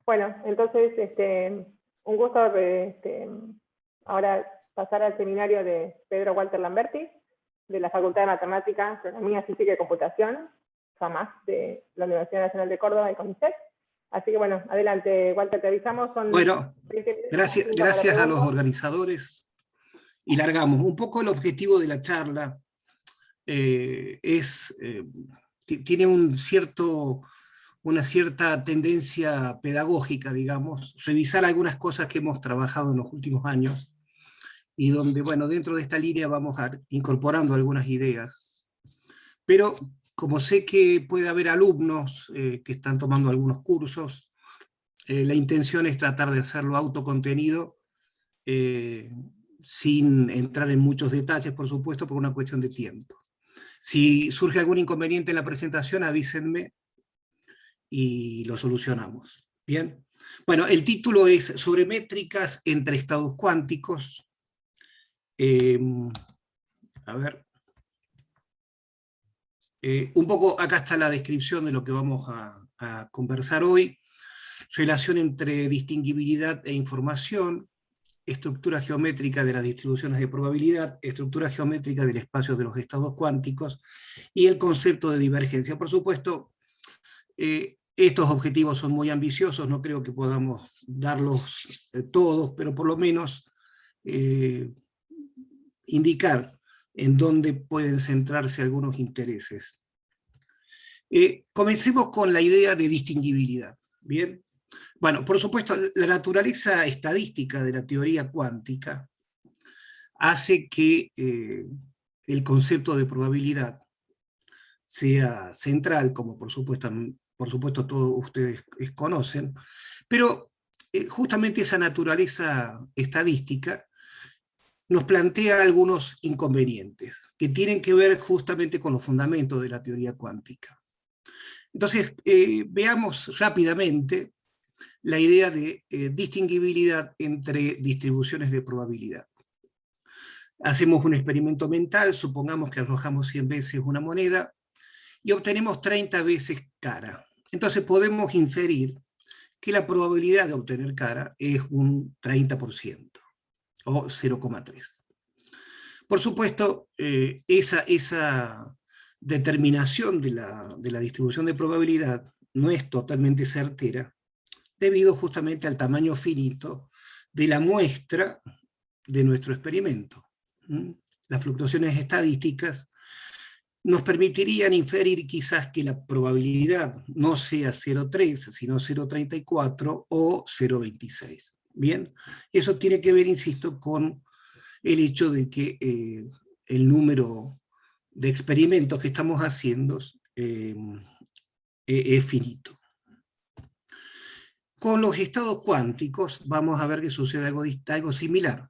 Bueno, entonces, un gusto ahora pasar al seminario de Pedro Walter Lamberti, de la Facultad de Matemáticas, Astronomía, Física y Computación, jamás de la Universidad Nacional de Córdoba y CONICET. Así que bueno, adelante, Walter, te avisamos. Bueno, gracias a los organizadores. Y largamos. Un poco el objetivo de la charla tiene una cierta tendencia pedagógica, digamos, revisar algunas cosas que hemos trabajado en los últimos años, y donde, bueno, dentro de esta línea vamos incorporando algunas ideas. Pero como sé que puede haber alumnos que están tomando algunos cursos, la intención es tratar de hacerlo autocontenido, sin entrar en muchos detalles, por supuesto, por una cuestión de tiempo. Si surge algún inconveniente en la presentación, avísenme y lo solucionamos. ¿Bien? Bueno, el título es sobre métricas entre estados cuánticos. A ver. Un poco, acá está la descripción de lo que vamos a conversar hoy. Relación entre distinguibilidad e información, estructura geométrica de las distribuciones de probabilidad, estructura geométrica del espacio de los estados cuánticos, y el concepto de divergencia. Por supuesto, estos objetivos son muy ambiciosos, no creo que podamos darlos todos, pero por lo menos indicar en dónde pueden centrarse algunos intereses. Comencemos con la idea de distinguibilidad. ¿Bien? Bueno, por supuesto, la naturaleza estadística de la teoría cuántica hace que el concepto de probabilidad sea central, como por supuesto todos ustedes conocen, pero justamente esa naturaleza estadística nos plantea algunos inconvenientes que tienen que ver justamente con los fundamentos de la teoría cuántica. Entonces, veamos rápidamente la idea de distinguibilidad entre distribuciones de probabilidad. Hacemos un experimento mental, supongamos que arrojamos 100 veces una moneda y obtenemos 30 veces cara. Entonces podemos inferir que la probabilidad de obtener cara es un 30%, o 0,3. Por supuesto, esa determinación de la distribución de probabilidad no es totalmente certera, debido justamente al tamaño finito de la muestra de nuestro experimento. Las fluctuaciones estadísticas nos permitirían inferir quizás que la probabilidad no sea 0,3, sino 0,34 o 0,26. Bien, eso tiene que ver, insisto, con el hecho de que el número de experimentos que estamos haciendo es finito. Con los estados cuánticos vamos a ver que sucede algo similar.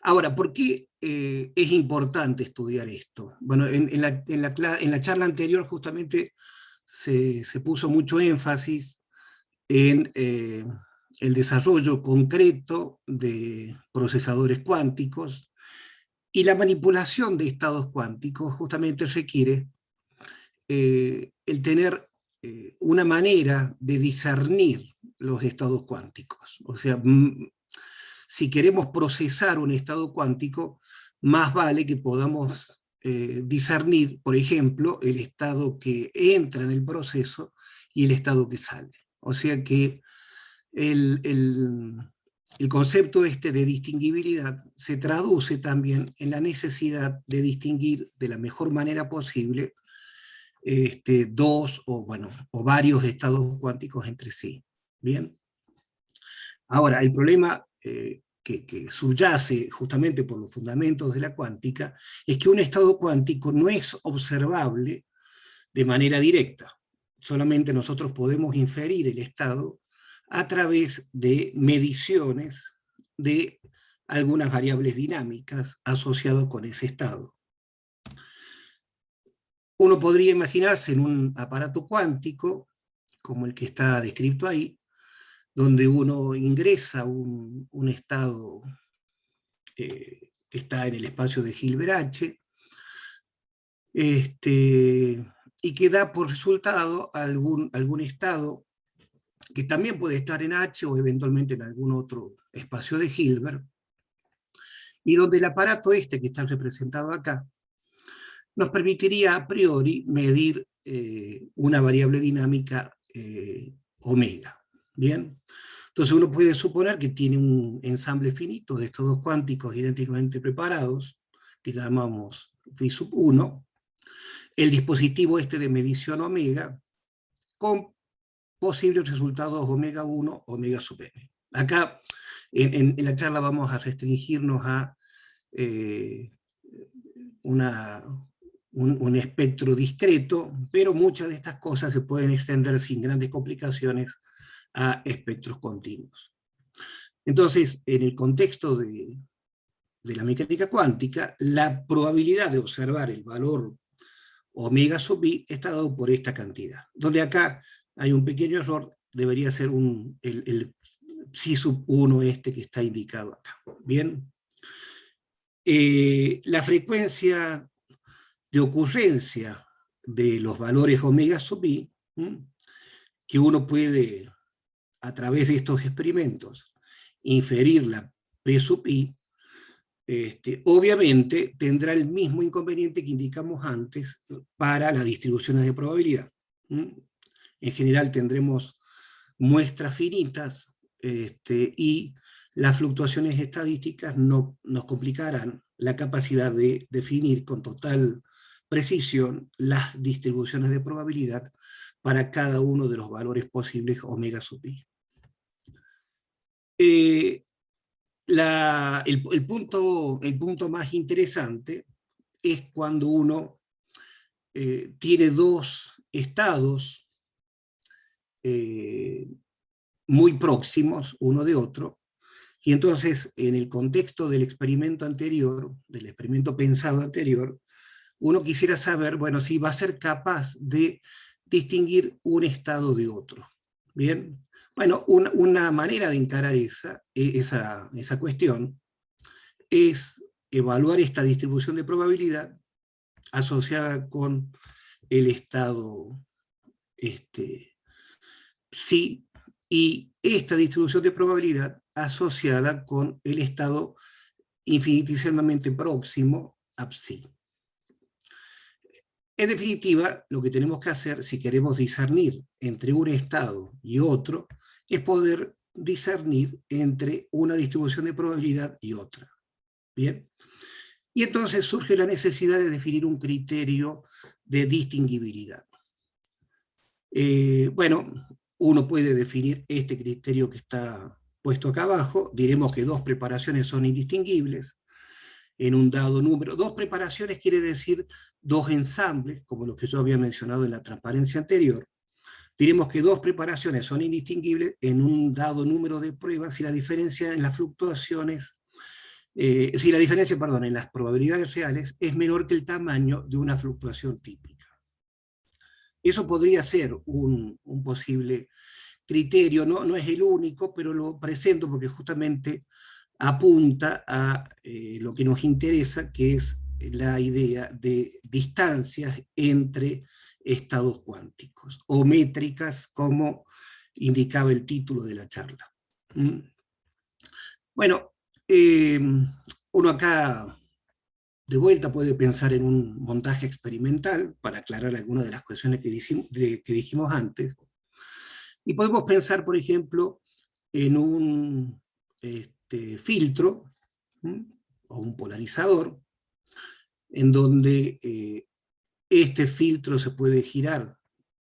Ahora, ¿por qué es importante estudiar esto? Bueno, en la charla anterior justamente se puso mucho énfasis en el desarrollo concreto de procesadores cuánticos, y la manipulación de estados cuánticos justamente requiere el tener una manera de discernir los estados cuánticos. O sea, si queremos procesar un estado cuántico, más vale que podamos discernir, por ejemplo, el estado que entra en el proceso y el estado que sale. O sea que el concepto de distinguibilidad se traduce también en la necesidad de distinguir de la mejor manera posible dos o varios estados cuánticos entre sí. Bien. Ahora, el problema que subyace justamente por los fundamentos de la cuántica es que un estado cuántico no es observable de manera directa. Solamente nosotros podemos inferir el estado a través de mediciones de algunas variables dinámicas asociadas con ese estado. Uno podría imaginarse en un aparato cuántico, como el que está descrito ahí, donde uno ingresa un estado que está en el espacio de Hilbert H, y que da por resultado algún estado que también puede estar en H o eventualmente en algún otro espacio de Hilbert, y donde el aparato este que está representado acá nos permitiría a priori medir una variable dinámica omega. ¿Bien? Entonces uno puede suponer que tiene un ensamble finito de estos dos cuánticos idénticamente preparados, que llamamos phi sub 1, el dispositivo este de medición omega, con posibles resultados omega 1, omega sub n. Acá en la charla vamos a restringirnos a un espectro discreto, pero muchas de estas cosas se pueden extender sin grandes complicaciones a espectros continuos. Entonces, en el contexto de la mecánica cuántica, la probabilidad de observar el valor omega sub i está dado por esta cantidad, donde acá hay un pequeño error, debería ser el psi sub 1 este que está indicado acá. Bien. La frecuencia de ocurrencia de los valores omega sub i, que uno puede, a través de estos experimentos, inferir la P sub i, obviamente tendrá el mismo inconveniente que indicamos antes para las distribuciones de probabilidad. En general tendremos muestras finitas y las fluctuaciones estadísticas no nos complicarán la capacidad de definir con total precisión las distribuciones de probabilidad para cada uno de los valores posibles omega sub i. El punto más interesante es cuando uno tiene dos estados muy próximos uno de otro, y entonces en el contexto del experimento anterior, del experimento pensado anterior, uno quisiera saber, bueno, si va a ser capaz de distinguir un estado de otro. ¿Bien? Bueno, una manera de encarar esa cuestión es evaluar esta distribución de probabilidad asociada con el estado psi, y esta distribución de probabilidad asociada con el estado infinitesimalmente próximo a psi. En definitiva, lo que tenemos que hacer, si queremos discernir entre un estado y otro, es poder discernir entre una distribución de probabilidad y otra. ¿Bien? Y entonces surge la necesidad de definir un criterio de distinguibilidad. Bueno, uno puede definir este criterio que está puesto acá abajo. Diremos que dos preparaciones son indistinguibles en un dado número. Dos preparaciones quiere decir dos ensambles, como los que yo había mencionado en la transparencia anterior. Diremos que dos preparaciones son indistinguibles en un dado número de pruebas si la diferencia en las fluctuaciones, en las probabilidades reales es menor que el tamaño de una fluctuación típica. Eso podría ser un posible criterio, no es el único, pero lo presento porque justamente apunta a lo que nos interesa, que es la idea de distancias entre estados cuánticos, o métricas, como indicaba el título de la charla. Bueno, uno acá de vuelta puede pensar en un montaje experimental para aclarar algunas de las cuestiones que dijimos antes, y podemos pensar, por ejemplo, en un filtro o un polarizador, en donde este filtro se puede girar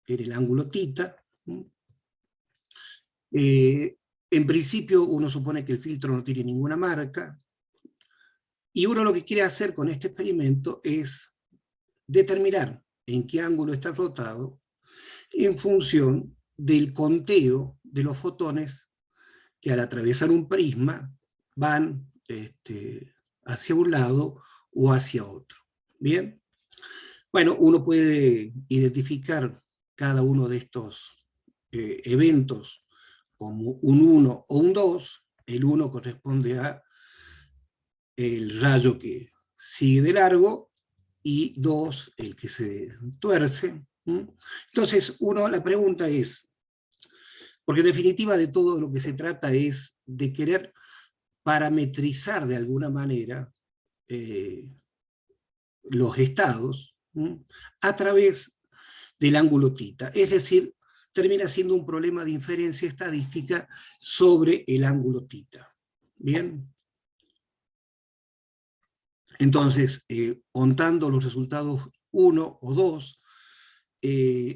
en el ángulo θ. En principio uno supone que el filtro no tiene ninguna marca, y uno lo que quiere hacer con este experimento es determinar en qué ángulo está rotado en función del conteo de los fotones que al atravesar un prisma van hacia un lado o hacia otro. ¿Bien? Bueno, uno puede identificar cada uno de estos eventos como un 1 o un 2. El 1 corresponde a el rayo que sigue de largo, y 2 el que se tuerce. Entonces, la pregunta es, Porque en definitiva de todo lo que se trata es de querer parametrizar de alguna manera los estados a través del ángulo θ. Es decir, termina siendo un problema de inferencia estadística sobre el ángulo θ. ¿Bien? Entonces, contando los resultados 1 o 2,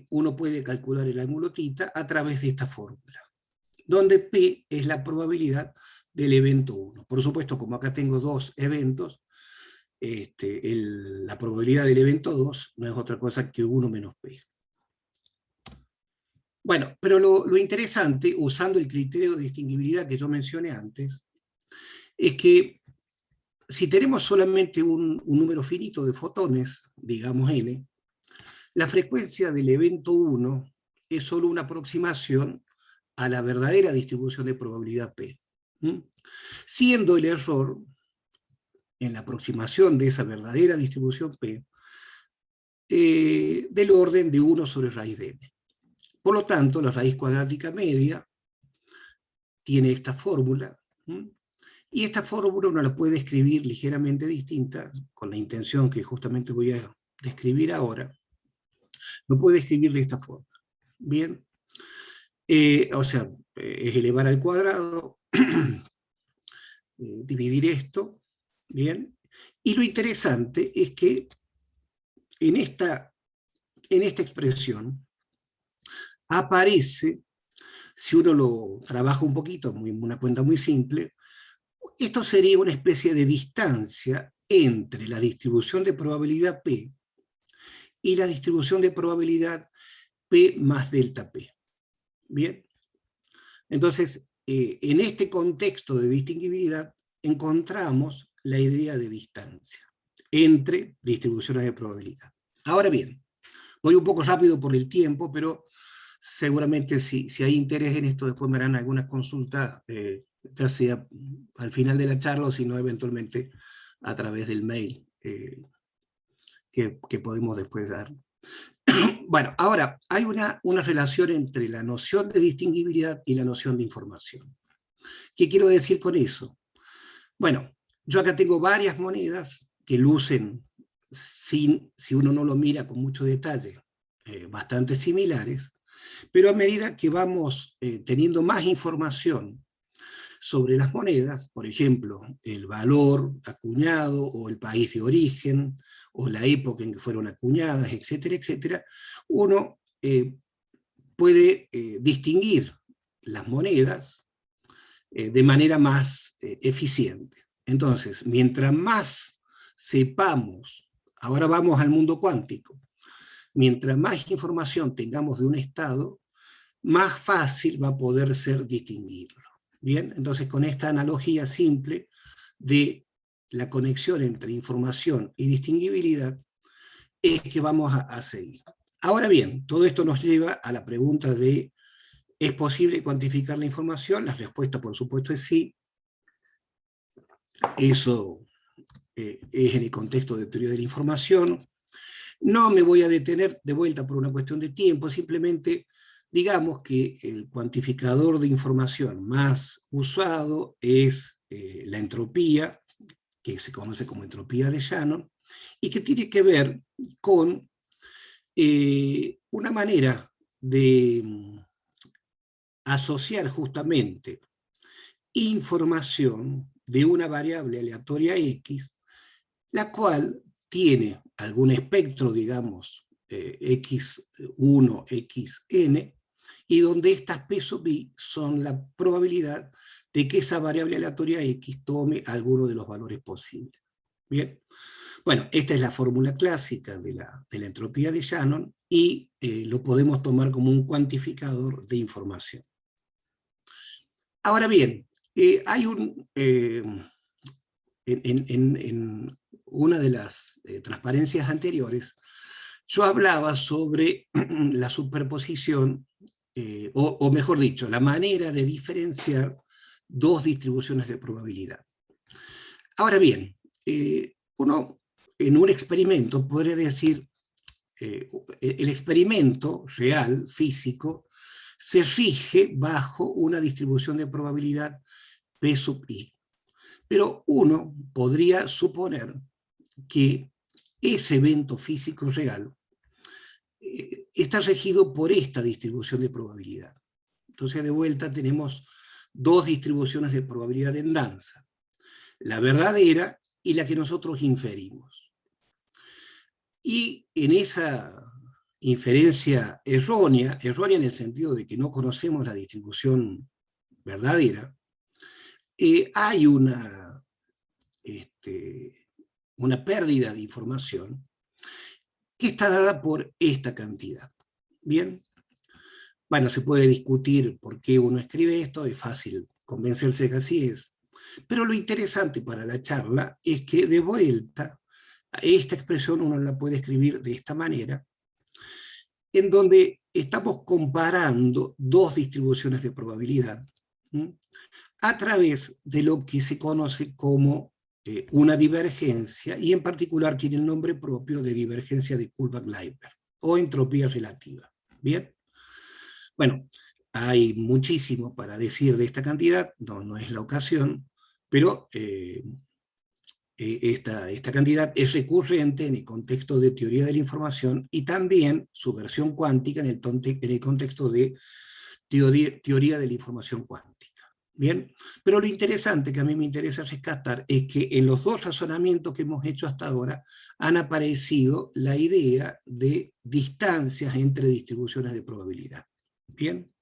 uno puede calcular el ángulo θ a través de esta fórmula, donde P es la probabilidad del evento 1. Por supuesto, como acá tengo dos eventos, la probabilidad del evento 2 no es otra cosa que 1 menos P. Bueno, pero lo interesante, usando el criterio de distinguibilidad que yo mencioné antes, es que si tenemos solamente un número finito de fotones, digamos n, la frecuencia del evento 1 es solo una aproximación a la verdadera distribución de probabilidad P, siendo el error en la aproximación de esa verdadera distribución P del orden de 1 sobre raíz de n. Por lo tanto, la raíz cuadrática media tiene esta fórmula, y esta fórmula uno la puede escribir ligeramente distinta, con la intención que justamente voy a describir ahora. Lo puede escribir de esta forma. Bien, o sea, es elevar al cuadrado, dividir esto, bien, y lo interesante es que en esta expresión aparece, si uno lo trabaja un poquito, una cuenta muy simple, esto sería una especie de distancia entre la distribución de probabilidad P y la distribución de probabilidad P más delta P. Bien, entonces, en este contexto de distinguibilidad encontramos la idea de distancia entre distribuciones de probabilidad. Ahora bien, voy un poco rápido por el tiempo, pero seguramente si hay interés en esto, después me harán algunas consultas, ya sea al final de la charla o si no, eventualmente a través del mail que podemos después dar. Bueno, ahora, hay una relación entre la noción de distinguibilidad y la noción de información. ¿Qué quiero decir con eso? Bueno, yo acá tengo varias monedas que lucen, si uno no lo mira con mucho detalle, bastante similares, pero a medida que vamos teniendo más información sobre las monedas, por ejemplo, el valor acuñado, o el país de origen, o la época en que fueron acuñadas, etcétera, etcétera, uno puede distinguir las monedas de manera más eficiente. Entonces, mientras más sepamos, ahora vamos al mundo cuántico, mientras más información tengamos de un estado, más fácil va a poder ser distinguirlo. Bien, entonces con esta analogía simple de la conexión entre información y distinguibilidad es que vamos a seguir. Ahora bien, todo esto nos lleva a la pregunta de ¿es posible cuantificar la información? La respuesta por supuesto es sí. Eso es en el contexto de teoría de la información. No me voy a detener de vuelta por una cuestión de tiempo, simplemente digamos que el cuantificador de información más usado es la entropía, que se conoce como entropía de Shannon, y que tiene que ver con una manera de asociar justamente información de una variable aleatoria X, la cual tiene algún espectro, digamos, X1, Xn, y donde estas P sub i son la probabilidad de que esa variable aleatoria X tome alguno de los valores posibles. Bien, bueno, esta es la fórmula clásica de la entropía de Shannon, y lo podemos tomar como un cuantificador de información. Ahora bien, hay en una de las transparencias anteriores, yo hablaba sobre la superposición, o mejor dicho, la manera de diferenciar dos distribuciones de probabilidad. Ahora bien, uno en un experimento podría decir, el experimento real, físico, se rige bajo una distribución de probabilidad P sub i. Pero uno podría suponer que ese evento físico real está regido por esta distribución de probabilidad. Entonces, de vuelta tenemos dos distribuciones de probabilidad en danza: la verdadera y la que nosotros inferimos. Y en esa inferencia errónea en el sentido de que no conocemos la distribución verdadera, hay una pérdida de información que está dada por esta cantidad. Bien, bueno, se puede discutir por qué uno escribe esto, es fácil convencerse que así es, pero lo interesante para la charla es que, de vuelta, esta expresión uno la puede escribir de esta manera, en donde estamos comparando dos distribuciones de probabilidad a través de lo que se conoce como una divergencia, y en particular tiene el nombre propio de divergencia de Kullback-Leibler, o entropía relativa. ¿Bien? Bueno, hay muchísimo para decir de esta cantidad, no es la ocasión, pero esta cantidad es recurrente en el contexto de teoría de la información y también su versión cuántica en el contexto de teoría de la información cuántica. Bien, pero lo interesante que a mí me interesa rescatar es que en los dos razonamientos que hemos hecho hasta ahora han aparecido la idea de distancias entre distribuciones de probabilidad. Bien,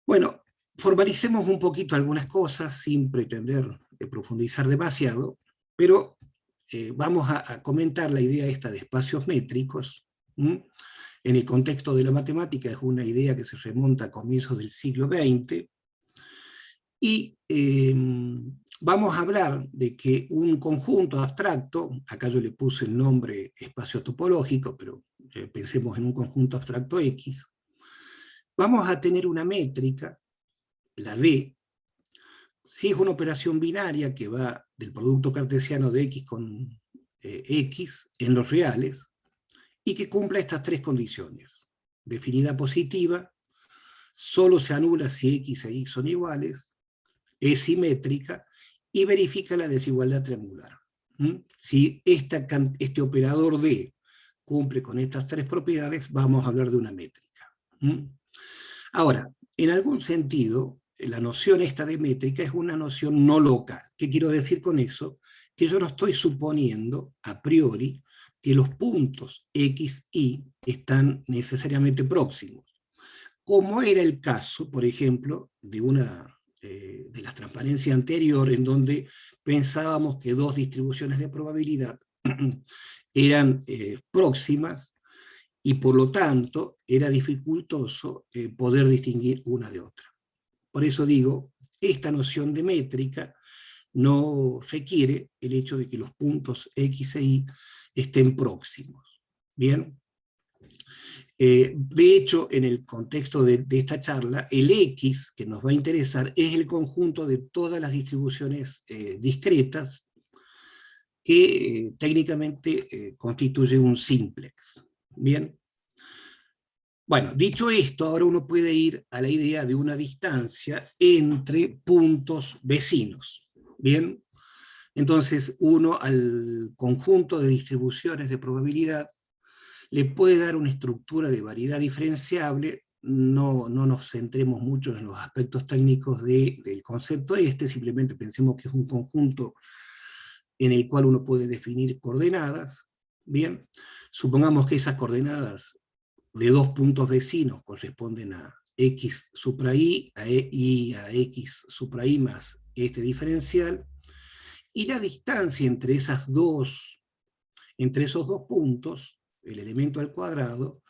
bueno, formalicemos un poquito algunas cosas sin pretender profundizar demasiado, pero vamos a comentar la idea esta de espacios métricos. En el contexto de la matemática es una idea que se remonta a comienzos del siglo XX, y vamos a hablar de que un conjunto abstracto, acá yo le puse el nombre espacio topológico, pero pensemos en un conjunto abstracto X, vamos a tener una métrica, la D, si es una operación binaria que va del producto cartesiano de X con X en los reales, y que cumpla estas tres condiciones: definida positiva, solo se anula si X e Y son iguales, es simétrica, y verifica la desigualdad triangular. Si este operador D cumple con estas tres propiedades, vamos a hablar de una métrica. Ahora, en algún sentido, la noción esta de métrica es una noción no local. ¿Qué quiero decir con eso? Que yo no estoy suponiendo a priori que los puntos X, Y están necesariamente próximos, como era el caso, por ejemplo, de la transparencia anterior, en donde pensábamos que dos distribuciones de probabilidad eran próximas, y por lo tanto era dificultoso poder distinguir una de otra. Por eso digo, esta noción de métrica no requiere el hecho de que los puntos X e Y estén próximos. ¿Bien? De hecho, en el contexto de esta charla, el X que nos va a interesar es el conjunto de todas las distribuciones discretas que técnicamente constituye un simplex. Bien. Bueno, dicho esto, ahora uno puede ir a la idea de una distancia entre puntos vecinos. Bien. Entonces, uno al conjunto de distribuciones de probabilidad le puede dar una estructura de variedad diferenciable. No nos centremos mucho en los aspectos técnicos del concepto simplemente pensemos que es un conjunto en el cual uno puede definir coordenadas. Bien, supongamos que esas coordenadas de dos puntos vecinos corresponden a x supra y a x supra i más este diferencial, y la distancia entre esos dos puntos, el elemento al cuadrado,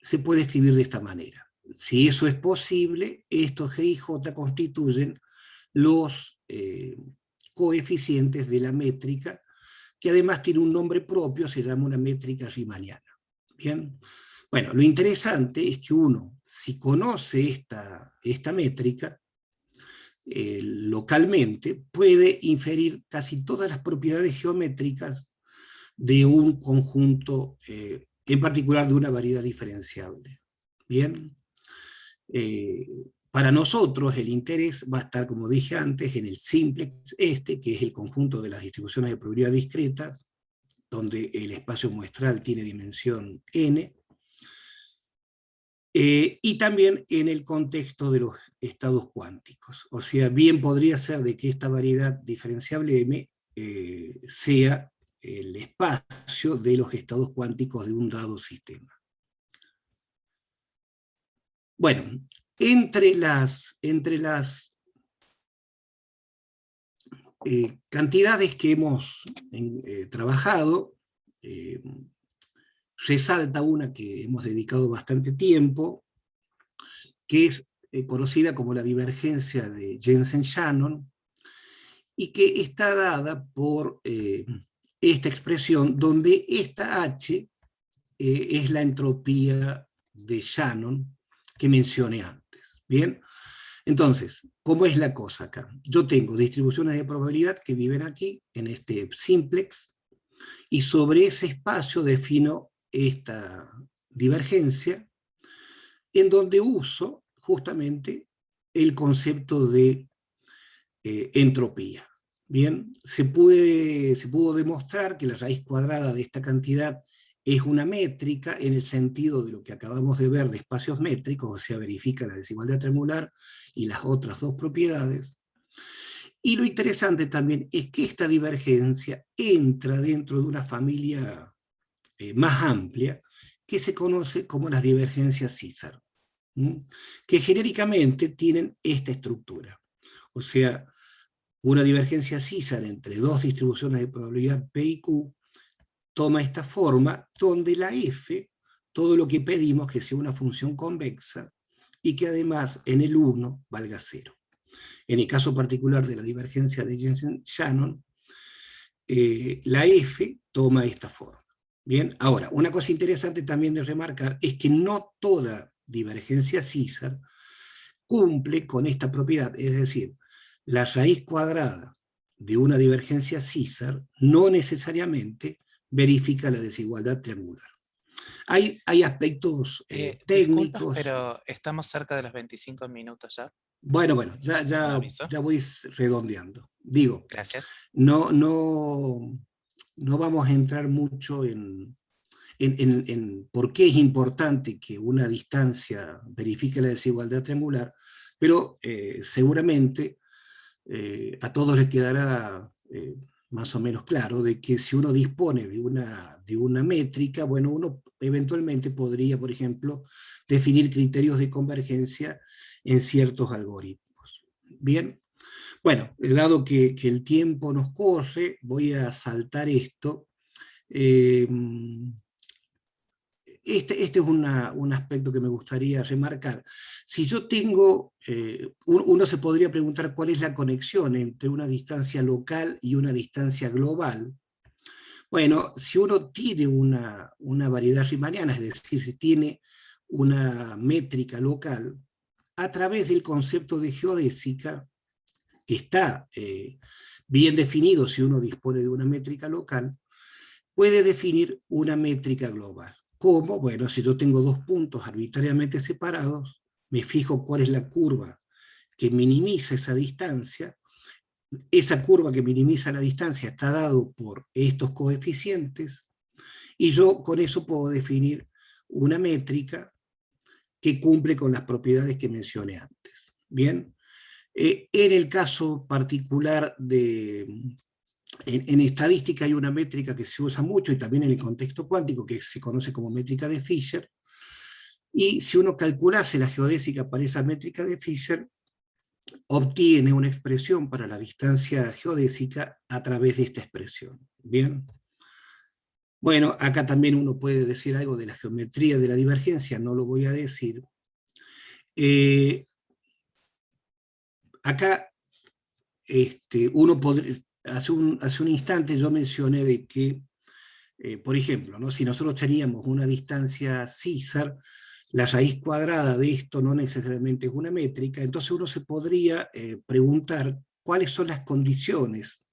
se puede escribir de esta manera. Si eso es posible, estos G y J constituyen los coeficientes de la métrica, que además tiene un nombre propio, se llama una métrica riemanniana. ¿Bien? Bueno, lo interesante es que uno, si conoce esta métrica, localmente, puede inferir casi todas las propiedades geométricas de un conjunto, en particular de una variedad diferenciable. Bien. Para nosotros el interés va a estar, como dije antes, en el simplex que es el conjunto de las distribuciones de probabilidad discretas, donde el espacio muestral tiene dimensión n, y también en el contexto de los estados cuánticos. O sea, bien podría ser de que esta variedad diferenciable m sea el espacio de los estados cuánticos de un dado sistema. Bueno, entre las cantidades que hemos trabajado, resalta una que hemos dedicado bastante tiempo, que es conocida como la divergencia de Jensen-Shannon, y que está dada por esta expresión, donde esta H es la entropía de Shannon que mencioné antes. ¿Bien? Entonces, ¿cómo es la cosa acá? Yo tengo distribuciones de probabilidad que viven aquí, en este simplex, y sobre ese espacio defino esta divergencia, en donde uso justamente el concepto de entropía. Bien, se pudo demostrar que la raíz cuadrada de esta cantidad es una métrica en el sentido de lo que acabamos de ver de espacios métricos, o sea, verifica la desigualdad triangular y las otras dos propiedades. Y lo interesante también es que esta divergencia entra dentro de una familia más amplia, que se conoce como las divergencias César, que genéricamente tienen esta estructura. O sea, una divergencia César entre dos distribuciones de probabilidad P y Q toma esta forma, donde la F, todo lo que pedimos que sea una función convexa, y que además en el 1 valga 0. En el caso particular de la divergencia de Jensen-Shannon, la F toma esta forma. Bien, ahora, una cosa interesante también de remarcar es que no toda divergencia César cumple con esta propiedad, es decir, la raíz cuadrada de una divergencia César no necesariamente verifica la desigualdad triangular. Hay aspectos Disculpas, técnicos. pero estamos cerca de los 25 minutos ya. Bueno, ya voy redondeando. Digo, gracias. No vamos a entrar mucho en por qué es importante que una distancia verifique la desigualdad triangular, pero seguramente a todos les quedará más o menos claro de que si uno dispone de una métrica, bueno, uno eventualmente podría, por ejemplo, definir criterios de convergencia en ciertos algoritmos. Bien, bueno, dado que el tiempo nos corre, voy a saltar esto. Este es un aspecto que me gustaría remarcar. Si yo tengo, uno se podría preguntar cuál es la conexión entre una distancia local y una distancia global. Bueno, si uno tiene una variedad riemanniana, es decir, si tiene una métrica local, a través del concepto de geodésica, que está bien definido si uno dispone de una métrica local, puede definir una métrica global. ¿Cómo? Bueno, si yo tengo dos puntos arbitrariamente separados, me fijo cuál es la curva que minimiza esa distancia. Esa curva que minimiza la distancia está dado por estos coeficientes, y yo con eso puedo definir una métrica que cumple con las propiedades que mencioné antes. Bien, en el caso particular en estadística hay una métrica que se usa mucho, y también en el contexto cuántico, que se conoce como métrica de Fisher, y si uno calculase la geodésica para esa métrica de Fisher, obtiene una expresión para la distancia geodésica a través de esta expresión. Bien. Bueno, acá también uno puede decir algo de la geometría de la divergencia, no lo voy a decir. Acá uno podría... Hace un instante yo mencioné de que, por ejemplo, ¿no? Si nosotros teníamos una distancia César, la raíz cuadrada de esto no necesariamente es una métrica, entonces uno se podría preguntar cuáles son las condiciones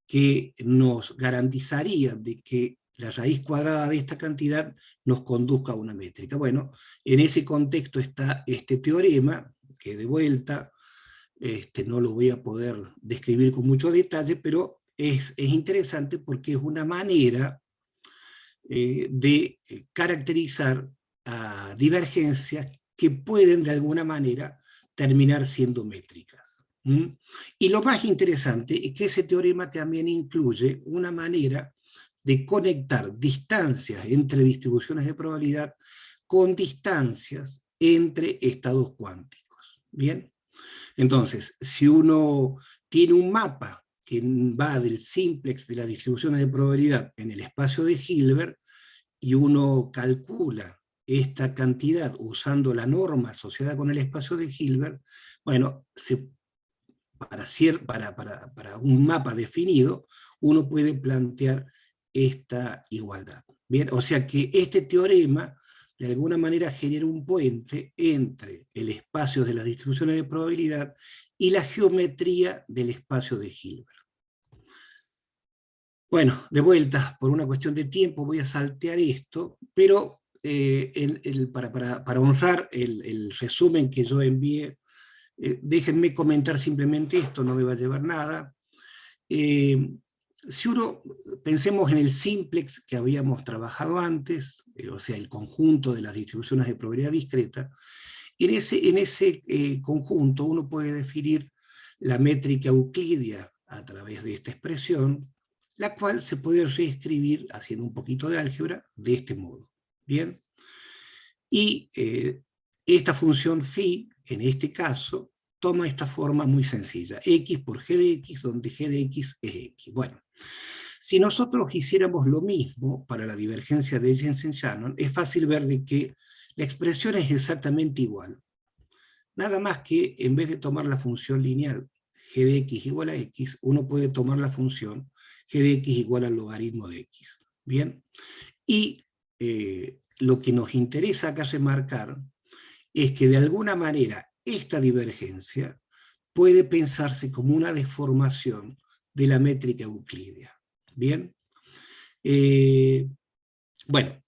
que nos garantizarían de que la raíz cuadrada de esta cantidad nos conduzca a una métrica. Bueno, en ese contexto está este teorema, que de vuelta no lo voy a poder describir con mucho detalle, pero es interesante porque es una manera de caracterizar a divergencias que pueden de alguna manera terminar siendo métricas. Y lo más interesante es que ese teorema también incluye una manera de conectar distancias entre distribuciones de probabilidad con distancias entre estados cuánticos. ¿Bien? Entonces, si uno tiene un mapa que va del simplex de las distribuciones de probabilidad en el espacio de Hilbert, y uno calcula esta cantidad usando la norma asociada con el espacio de Hilbert, bueno, para un mapa definido, uno puede plantear esta igualdad. Bien, o sea que este teorema de alguna manera genera un puente entre el espacio de las distribuciones de probabilidad y la geometría del espacio de Hilbert. Bueno, de vuelta, por una cuestión de tiempo voy a saltear esto, pero para honrar el resumen que yo envié, déjenme comentar simplemente esto, no me va a llevar nada. Si uno, pensemos en el simplex que habíamos trabajado antes, o sea, el conjunto de las distribuciones de probabilidad discreta, en ese conjunto uno puede definir la métrica euclidia a través de esta expresión, la cual se puede reescribir, haciendo un poquito de álgebra, de este modo. ¿Bien? Y esta función phi, en este caso, toma esta forma muy sencilla, x por g de x, donde g de x es x. Bueno, si nosotros hiciéramos lo mismo para la divergencia de Jensen-Shannon, es fácil ver de que la expresión es exactamente igual. Nada más que en vez de tomar la función lineal g de x igual a x, uno puede tomar la función g de x igual al logaritmo de x. ¿Bien? Y lo que nos interesa acá remarcar es que de alguna manera esta divergencia puede pensarse como una deformación de la métrica euclídea. ¿Bien? Bueno,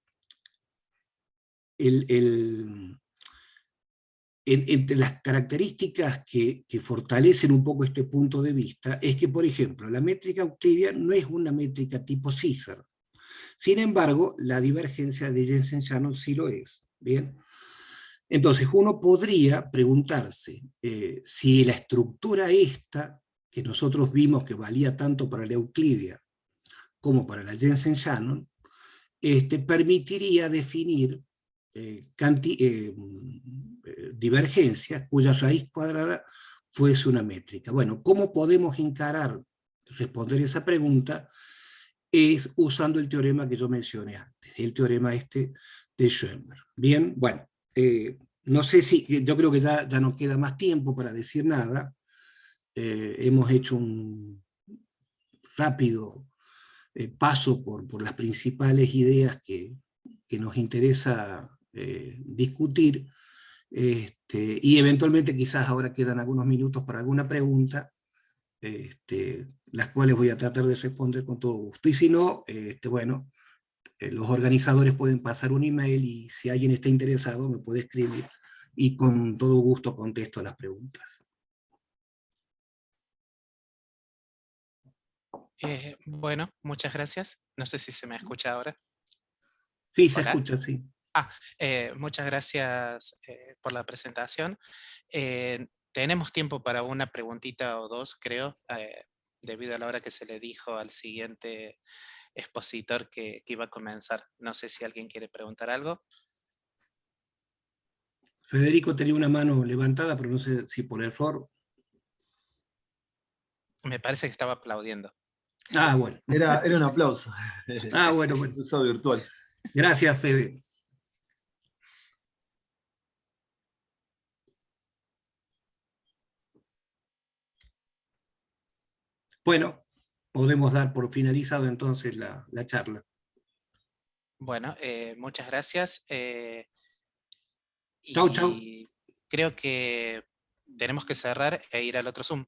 entre las características que fortalecen un poco este punto de vista es que, por ejemplo, la métrica euclídea no es una métrica tipo Caesar. Sin embargo, la divergencia de Jensen-Shannon sí lo es. ¿Bien? Entonces, uno podría preguntarse si la estructura esta, que nosotros vimos que valía tanto para la euclídea como para la Jensen-Shannon, permitiría definir divergencias cuya raíz cuadrada fuese una métrica. Bueno, ¿cómo podemos responder esa pregunta? Es usando el teorema que yo mencioné antes, el teorema de Schoenberg. Bien, bueno, no sé si, yo creo que ya no queda más tiempo para decir nada. Hemos hecho un rápido paso por las principales ideas que nos interesa discutir, y eventualmente quizás ahora quedan algunos minutos para alguna pregunta, las cuales voy a tratar de responder con todo gusto. Y si no, bueno, los organizadores pueden pasar un email y si alguien está interesado me puede escribir y con todo gusto contesto las preguntas. Bueno, muchas gracias. No sé si se me escucha ahora. Sí, se Hola. escucha, sí. Muchas gracias por la presentación. Tenemos tiempo para una preguntita o dos, creo, debido a la hora que se le dijo al siguiente expositor que iba a comenzar. No sé si alguien quiere preguntar algo. Federico tenía una mano levantada, pero no sé si por error. Me parece que estaba aplaudiendo. Ah, bueno. Era un aplauso. Ah, bueno. Uso virtual. Gracias, Fede. Bueno, podemos dar por finalizado entonces la charla. Bueno, muchas gracias. Chau, chau. Y creo que tenemos que cerrar e ir al otro Zoom.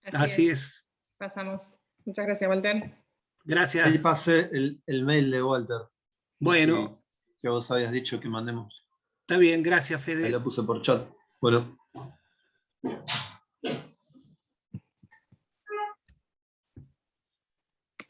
Así es. Pasamos. Muchas gracias, Walter. Gracias. Ahí pasé el mail de Walter. Bueno, Que vos habías dicho que mandemos. está bien, gracias, Ahí Fede. lo puse por chat. Bueno.